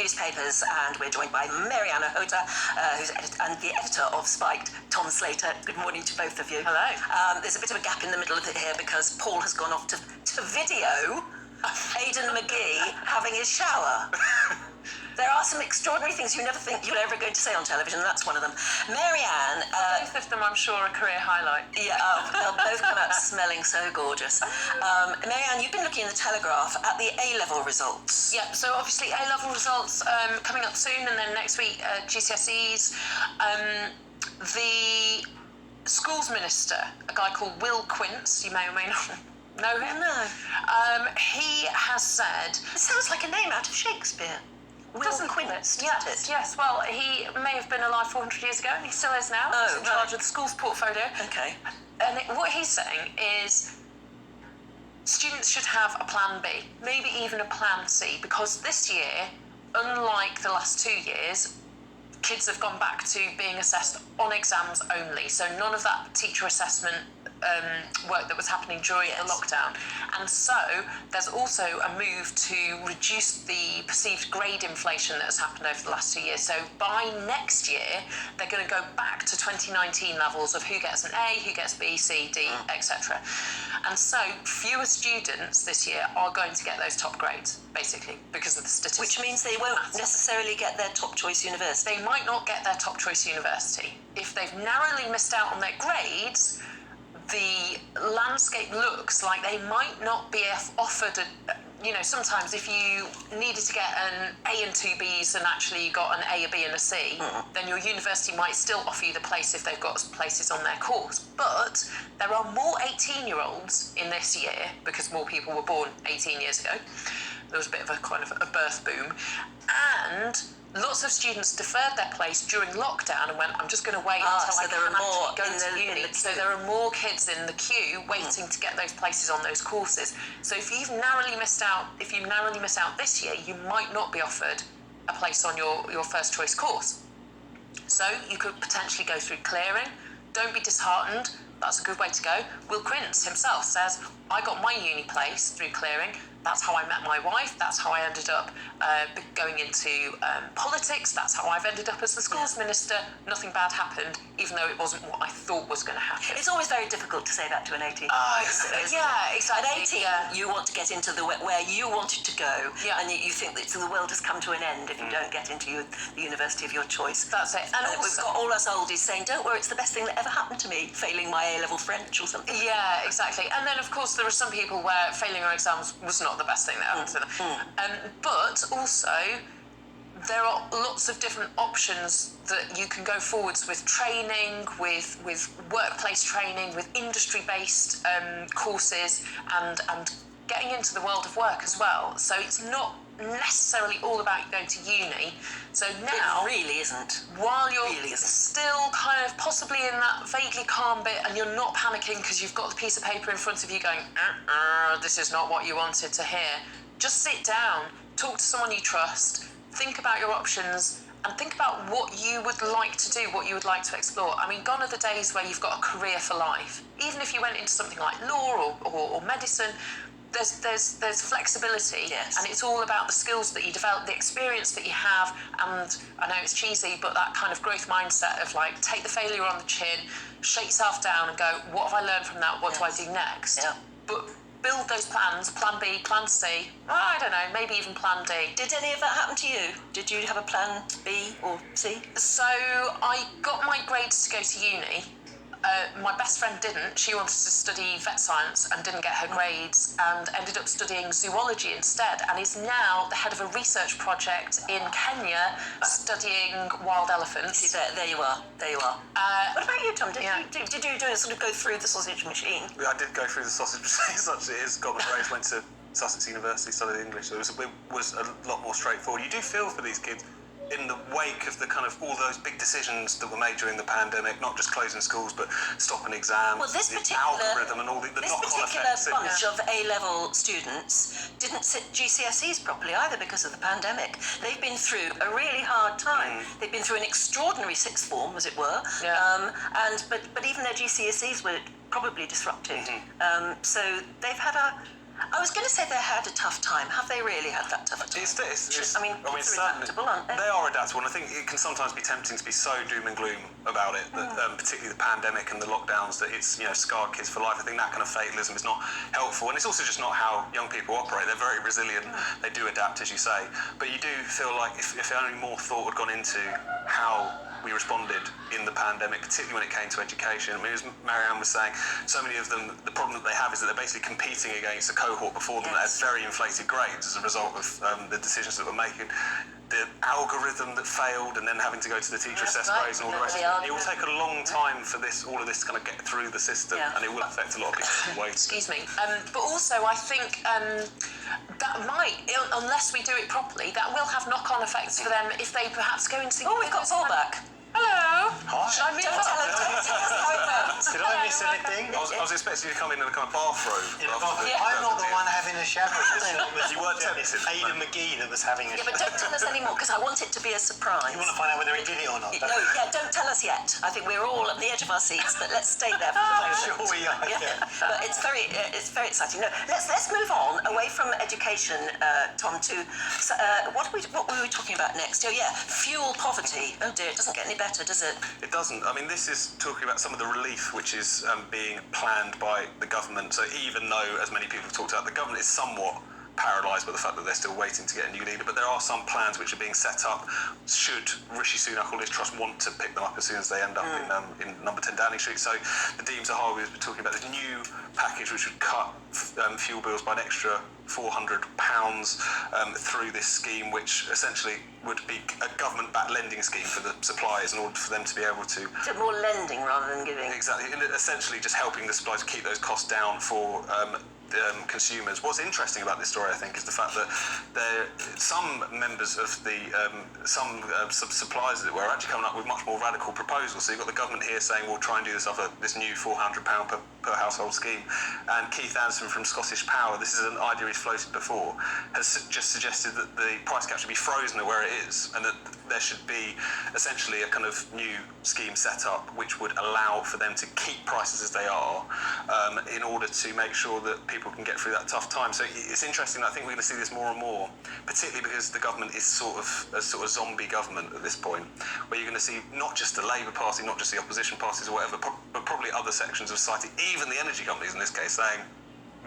newspapers, and we're joined by Mariana Hota, who's the editor of Spiked, Tom Slater. Good morning to both of you. Hello. There's a bit of a gap in the middle of it here because Paul has gone off to video Aidan McGee having his shower. There are some extraordinary things you never think you're ever going to say on television, and that's one of them. Marianne... both of them, I'm sure, a career highlight. Yeah, they'll both come out smelling so gorgeous. Marianne, you've been looking in the Telegraph at the A-level results. Yeah, so obviously A-level results coming up soon, and then next week GCSEs. The schools minister, a guy called Will Quince, you may or may not know him. No. He has said... It sounds like a name out of Shakespeare. Will Quince, doesn't it? Yes. Well, he may have been alive 400 years ago, and he still is now. He's in charge of the school's portfolio. Okay. And what he's saying is students should have a plan B, maybe even a plan C, because this year, unlike the last 2 years, kids have gone back to being assessed on exams only. So none of that teacher assessment work that was happening during the lockdown. And so there's also a move to reduce the perceived grade inflation that has happened over the last 2 years. So by next year, they're going to go back to 2019 levels of who gets an A, who gets B, C, D, etc. And so fewer students this year are going to get those top grades, basically, because of the statistics. Which means they won't necessarily get their top choice university. They might not get their top choice university. If they've narrowly missed out on their grades, the landscape looks like they might not be offered sometimes if you needed to get an A and 2 Bs and actually you got an A, a B and a C, then your university might still offer you the place if they've got places on their course. But there are more 18-year-olds in this year, because more people were born 18 years ago. There was a bit of a kind of a birth boom. And lots of students deferred their place during lockdown and went, I'm just going to wait until I can actually go to uni. So there are more kids in the queue waiting to get those places on those courses. So if you narrowly miss out this year, you might not be offered a place on your first choice course. So you could potentially go through clearing. Don't be disheartened. That's a good way to go. Will Quince himself says, I got my uni place through clearing. That's how I met my wife. That's how I ended up going into politics. That's how I've ended up as the schools minister. Nothing bad happened, even though it wasn't what I thought was going to happen. It's always very difficult to say that to an 18. Yeah, exactly. At 18, you want to get into where you wanted to go, and you think that the world has come to an end if you don't get into the university of your choice. That's it. And we've got all us oldies saying, don't worry, it's the best thing that ever happened to me, failing my A-level French or something. Yeah, exactly. And then, of course, there are some people where failing your exams was not the best thing that happened to them. But also, there are lots of different options that you can go forwards with training, with workplace training, with industry-based courses, and getting into the world of work as well. So it's not necessarily all about going to uni. So now... It really isn't. While you're still kind of possibly in that vaguely calm bit and you're not panicking because you've got the piece of paper in front of you going, this is not what you wanted to hear, just sit down, talk to someone you trust, think about your options, and think about what you would like to do, what you would like to explore. I mean, gone are the days where you've got a career for life. Even if you went into something like law or medicine, there's flexibility, and it's all about the skills that you develop, the experience that you have, and I know it's cheesy, but that kind of growth mindset of like, take the failure on the chin, shake yourself down and go, what have I learned from that, what do I do next? But build those plans, plan B, plan C, I don't know, maybe even plan D. Did any of that happen to you? Did you have a plan B or C? So I got my grades to go to uni. My best friend didn't. She wanted to study vet science and didn't get her grades and ended up studying zoology instead, and is now the head of a research project in Kenya studying wild elephants. See, there you are. What about you, Tom? Did you sort of go through the sausage machine? I did go through the sausage machine, such it is. Got my grades, went to Sussex University, studied English. So it was a lot more straightforward. You do feel for these kids in the wake of the kind of all those big decisions that were made during the pandemic, not just closing schools, but stopping exams, the algorithm and all the knock-on effects. This particular bunch of A-level students didn't sit GCSEs properly either because of the pandemic. They've been through a really hard time. They've been through an extraordinary sixth form, as it were, but even their GCSEs were probably disrupted. So they've had I was going to say they had a tough time. Have they really had that tough time? It's I mean, kids are adaptable, aren't they? They are adaptable, and I think it can sometimes be tempting to be so doom and gloom about it, that, particularly the pandemic and the lockdowns, that it's scarred kids for life. I think that kind of fatalism is not helpful, and it's also just not how young people operate. They're very resilient. They do adapt, as you say, but you do feel like if only more thought had gone into how we responded in the pandemic, particularly when it came to education. I mean, as Marianne was saying, so many of them, the problem that they have is that they're basically competing against a cohort before them that has very inflated grades as a result of the decisions that we're making. The algorithm that failed, and then having to go to the teacher assessed grades and all the rest of it. It will take a long time for all of this to kind of get through the system, and it will affect a lot of people in ways. Excuse me. But also, I think that might, unless we do it properly, that will have knock-on effects for them if they perhaps go into... Oh, we've got Paul back. Hello. Hi. Should I move Don't on? tell us how it went. Did I miss anything? I was expecting you to come in a kind of bathrobe. I'm not the one having a shower. You weren't tempted. Ada McGee that was having a Yeah, but don't tell us anymore, because I want it to be a surprise. You want to find out whether he did it or not? No, don't tell us yet. I think we're all at the edge of our seats, but let's stay there for the moment. Sure we are. Yeah. But it's very exciting. No, let's move on away from education, Tom, to what were we talking about next? Oh yeah, fuel poverty. Oh dear, it doesn't get any better, does it? It doesn't. I mean, this is talking about some of the relief which is being planned by the government. So even though, as many people have talked about, the government is somewhat paralysed by the fact that they're still waiting to get a new leader, but there are some plans which are being set up should Rishi Sunak or Liz Truss want to pick them up as soon as they end up in number 10 Downing Street. So the Deems of Harvey was talking about this new package which would cut fuel bills by an extra £400 through this scheme, which essentially would be a government-backed lending scheme for the suppliers in order for them to be able to... Is it more lending rather than giving? Exactly, and essentially just helping the suppliers keep those costs down for consumers. What's interesting about this story, I think, is the fact that some members of the suppliers that were actually coming up with much more radical proposals. So you've got the government here saying we'll try and do this new £400 per household scheme, and Keith Anderson from Scottish Power, this is an idea he's floated before, has just suggested that the price cap should be frozen at where it is, and that there should be essentially a kind of new scheme set up which would allow for them to keep prices as they are, in order to make sure that people can get through that tough time. So it's interesting. I think we're going to see this more and more, particularly because the government is sort of a zombie government at this point, where you're going to see not just the Labour Party, not just the opposition parties or whatever, but probably other sections of society, even the energy companies in this case, saying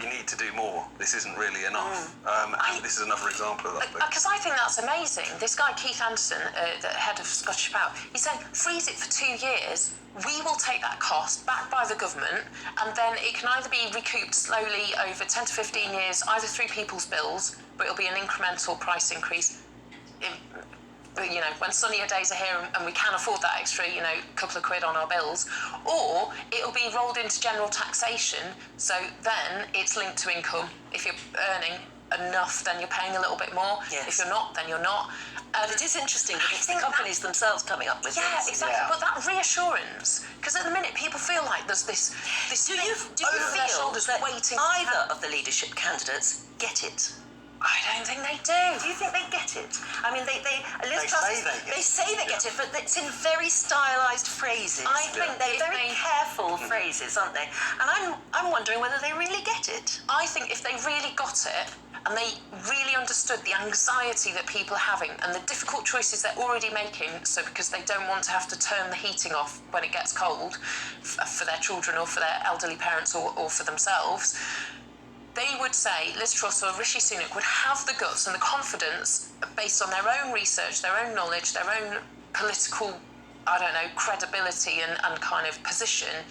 you need to do more. This isn't really enough. And this is another example of that. Because I think that's amazing. This guy, Keith Anderson, the head of Scottish Power, he's saying freeze it for 2 years. We will take that cost backed by the government, and then it can either be recouped slowly over 10 to 15 years, either through people's bills, but it'll be an incremental price increase. When sunnier days are here and we can afford that extra, couple of quid on our bills, or it'll be rolled into general taxation, so then it's linked to income. If you're earning enough, then you're paying a little bit more. Yes. If you're not, then you're not. But it is interesting that it's the companies themselves coming up with Yeah, this. exactly. Yeah. But that reassurance, because at the minute people feel like there's this Do you over their feel shoulders that waiting. either of the leadership candidates get it? I don't think they do. Do you think they get it? I mean, Liz They Truss, say they get they it. say they get it, but it's in very stylised phrases. I think they're if very they- careful phrases, aren't they? And I'm wondering whether they really get it. I think if they really got it and they really understood the anxiety that people are having and the difficult choices they're already making, so because they don't want to have to turn the heating off when it gets cold for their children or for their elderly parents or for themselves, they would say Liz Truss or Rishi Sunak would have the guts and the confidence, based on their own research, their own knowledge, their own political, credibility and kind of position,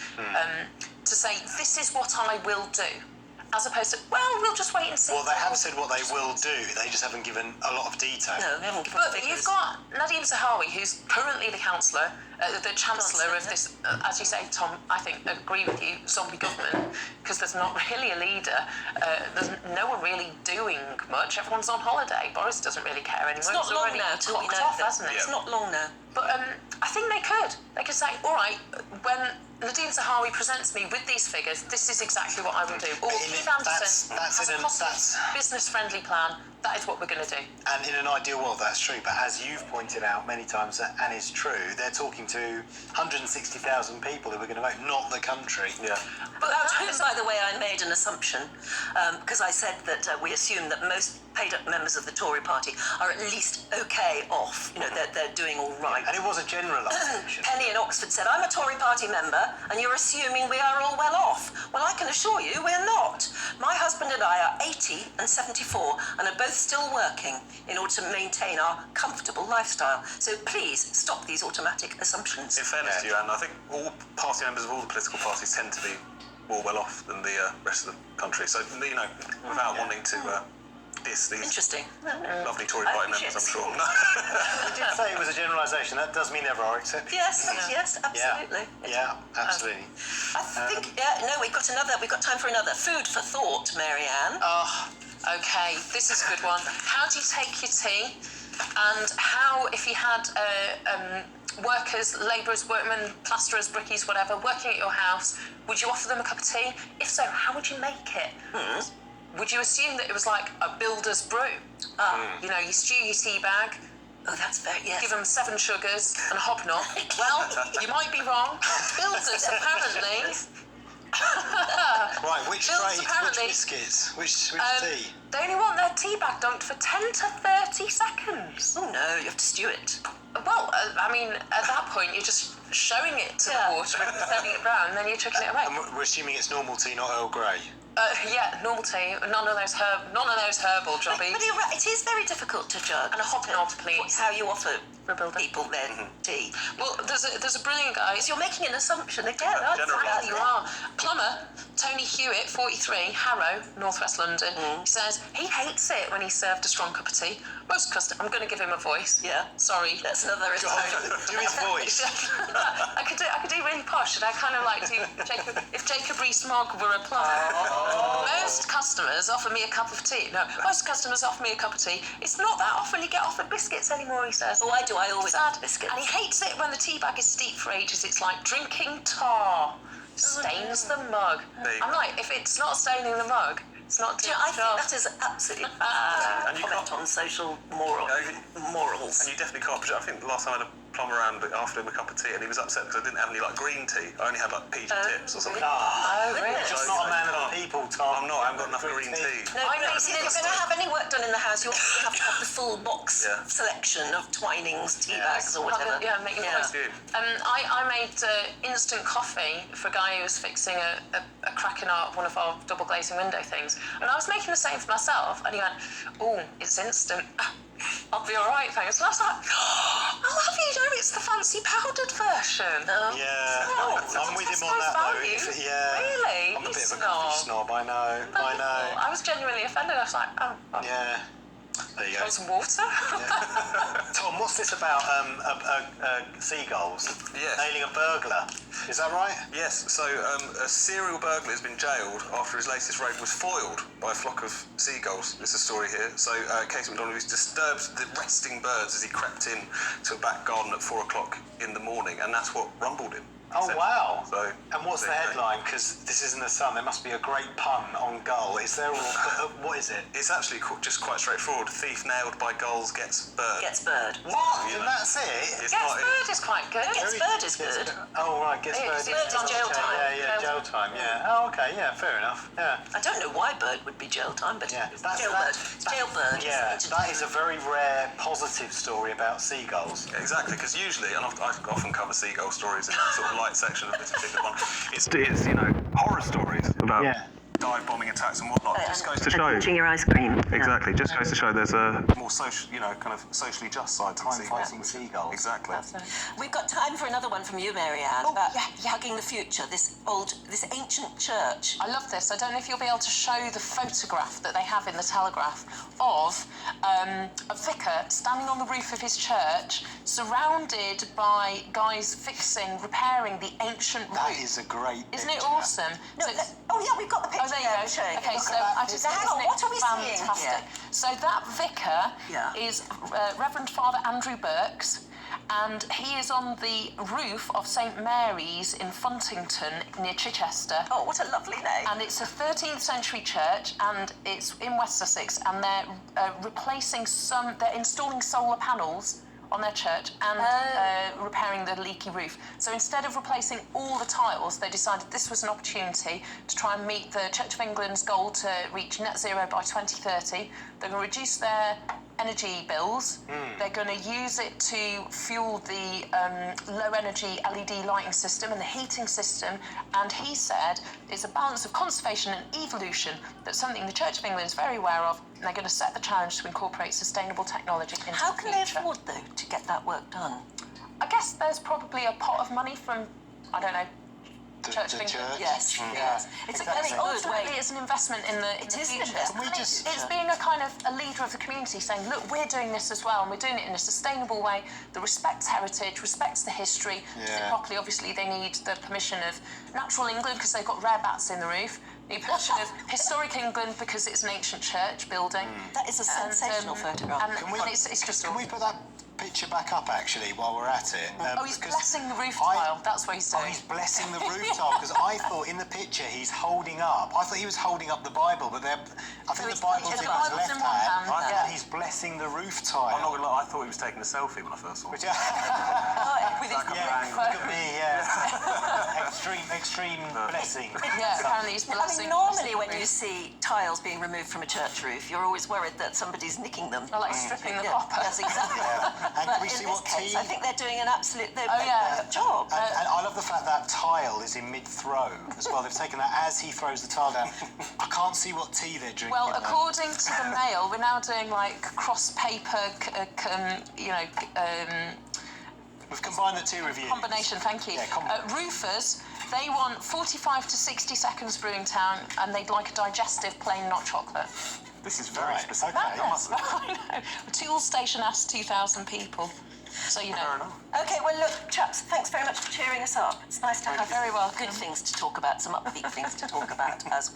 to say, this is what I will do. As opposed to, we'll just wait and see. Well, they have said what they will do. They just haven't given a lot of detail. No, they haven't given But figures. you've got Nadhim Zahawi, who's currently the Chancellor of this, as you say, Tom, I think, agree with you, zombie government, because there's not really a leader. There's no one really doing much. Everyone's on holiday. Boris doesn't really care anymore. It's not long now till we know off, that. hasn't it? It's not long now. But I think they could. They could say, all right, when Nadine Zahawi presents me with these figures, this is exactly what I will do. Or Keith Anderson has a positive, business-friendly plan. That is what we're going to do. And in an ideal world, that's true. But as you've pointed out many times, and is true, they're talking to 160,000 people who are going to vote, not the country. Yeah. But by the way, I made an assumption because I said that we assume that most paid-up members of the Tory party are at least okay off. You know, they're doing all right. And it was a generalisation. Penny in Oxford said, I'm a Tory party member and you're assuming we are all well off. Well, I can assure you we're not. My husband and I are 80 and 74 and are both still working in order to maintain our comfortable lifestyle. So please stop these automatic assumptions. In fairness to you, Anne, I think all party members of all the political parties tend to be more well off than the rest of the country. So, you know, without wanting to diss these Interesting. lovely Tory party members, I'm sure. You did say it was a generalisation. That does mean there are exceptions. Yes, absolutely. Yeah, absolutely. I think, we've got time for another. Food for thought, Mary-Anne. Oh, okay, this is a good one. How do you take your tea? And how, if you had workers, labourers, workmen, plasterers, brickies, whatever, working at your house, would you offer them a cup of tea? If so, how would you make it? Would you assume that it was like a builder's brew? You know, you stew your tea bag, Oh, that's very, yes. give them 7 sugars and a hobnob. Well, you might be wrong. Builders apparently... Right, which Builders trade, apparently- which biscuits, which tea? They only want their tea bag dunked for 10 to 30 seconds. Oh no, you have to stew it. Well, I mean, at that point, you're just showing it to the water and turning it brown, and then you're chucking it away. And we're assuming it's normal tea, not Earl Grey. Yeah, normal tea. None of those herbal jobbies. But you're right, it is very difficult to judge. And a hobnob, please. How you offer For a builder. people their tea. Well, there's a brilliant guy. Because you're making an assumption again, aren't you? Generalising. You are. Plumber, Tony Hewitt, 43, Harrow, North West London. He says he hates it when he's served a strong cup of tea. Most customers, I'm going to give him a voice. Yeah. Sorry. That's another assumption. Do his voice. I could do really posh. Should I kind of like do if Jacob Rees-Mogg were a plumber? Most customers offer me a cup of tea. No, most customers offer me a cup of tea. It's not that often you get offered biscuits anymore, he says. Oh, I do. I always Sad. have biscuits. And he hates it when the tea bag is steeped for ages. It's like drinking tar. Stains the mug. There you I'm go. like, if it's not staining the mug, it's not doing I the job. think that is absolutely And you comment can't- on social And morals. you definitely can't project. I think the last time I had a plumber around after him a cup of tea, and he was upset because I didn't have any like green tea. I only had like PG tips or something. Oh, really? Just not a man of the people, Tom. I'm not. I haven't got enough green tea. No, I made if an you're going to have any work done in the house, you have to have the full box Yeah. selection of Twinings, tea bags, or whatever. Yeah, make your voice. Good. I made instant coffee for a guy who was fixing a cracking up one of our double glazing window things. And I was making the same for myself, and he went, "Oh, it's instant. I'll be all right, thanks." And I was like, "I'll have you know it's the fancy powdered version." Yeah, I'm with him on that though. Value. I'm Really? a You bit of a coffee snob. I know. I was genuinely offended. I was like, "Oh, Yeah. There you go. want some water?" Tom, what's this about seagulls Yes. nailing a burglar? Is that right? Yes, so a serial burglar has been jailed after his latest raid was foiled by a flock of seagulls. There's a story here. So Casey McDonald has disturbed the resting birds as he crept in to a back garden at 4 o'clock in the morning, and that's what rumbled him. Oh, wow. So, And what's the there you go. headline? Because this is in the Sun. There must be a great pun on gull. Is there? What is it? It's actually just quite straightforward. Thief nailed by gulls gets bird. Gets bird. What? Yeah. And that's it? It's Gets not- bird is quite good. Gets bird is good. Oh, right. Gets Yeah, bird. 'cause it's on jail time. Yeah, jail time. Yeah. Oh, okay. Yeah, fair enough. Yeah. I don't know why bird would be jail time, but Yeah, it's that's- jailbird. that- It's jailbird. Yeah, It's that is a very rare positive story about seagulls. Yeah, exactly, because usually, and I often cover seagull stories in the sort of light section of this particular one, it's you know, horror stories about Yeah. dive bombing attacks and whatnot. It just goes to show. Pinching your ice cream. Exactly, just goes to show there's a more social, you know, kind of socially just side to the seagulls. Crime-fighting seagulls. Exactly. We've got time for another one from you, Mary-Anne, about hugging the future, this ancient church. I love this. I don't know if you'll be able to show the photograph that they have in the Telegraph of a vicar standing on the roof of his church, surrounded by guys repairing the ancient roof. That is a great Isn't it picture. awesome? No, So it's- we've got the picture. Oh, there you go. Showing it. Okay, Look so at that. I just Now, hang on, isn't it what are we seeing fantastic? here? So that vicar Yeah. is Reverend Father Andrew Burks, and he is on the roof of St Mary's in Funtington near Chichester. Oh, what a lovely name. And it's a 13th century church, and it's in West Sussex, and they're they're installing solar panels on their church and repairing the leaky roof. So instead of replacing all the tiles, they decided this was an opportunity to try and meet the Church of England's goal to reach net zero by 2030. They're going to reduce their energy bills. They're going to use it to fuel the low energy LED lighting system and the heating system. And he said it's a balance of conservation and evolution. That's something the Church of England is very aware of, and they're going to set the challenge to incorporate sustainable technology into How the can future. they afford, though, to get that work done? I guess there's probably a pot of money from, I don't know, Church of the England. church? Yes, yes. It's a very Exactly. good Ultimately, way. it's an investment in the It is an future. investment. Can we just- It's being a kind of a leader of the community, saying, look, we're doing this as well, and we're doing it in a sustainable way that respects heritage, respects the history. To do it Yeah. properly, obviously, they need the permission of Natural England because they've got rare bats in the roof. The permission of Historic England because it's an ancient church building. That is a sensational photograph. And, Can we- and it's just Can we put that picture back up, actually, while we're at it? Oh, he's Because blessing the roof I- tile. That's what he's Oh, doing. he's blessing the roof tile, because I thought in the picture he's holding up. I thought he was holding up the Bible, but I think he's the Bible's putting in the his Bible's left in one hand, hand, yeah. and he's blessing the roof I'm tile. not gonna lie, I thought he was taking a selfie when I first saw it. Which, With his yeah, roof. look at me, yeah. extreme blessing. Yeah, apparently he's I blessing. mean, normally when blessing the you roof. see tiles being removed from a church roof, you're always worried that somebody's nicking them. Or like stripping the Yeah, copper. yes, exactly. And can we In see this what case, tea? I think they're doing an absolute yeah. job. And I love the fact that tile is in mid-throw as well. They've taken that as he throws the tile down. I can't see what tea they're drinking. Well, though. according to the Mail, we're now doing like cross-paper, We've combined the two reviews. combination. Thank you. Yeah, roofers, they want 45 to 60 seconds brewing time, and they'd like a digestive plain, not chocolate. This is very Right, specific. okay. I must I know. A tool station asks 2,000 people, so you Fair know. enough. Okay, well, look, chaps, thanks very much for cheering us up. It's nice to have Very well. good things to talk about, some upbeat things to talk about as well.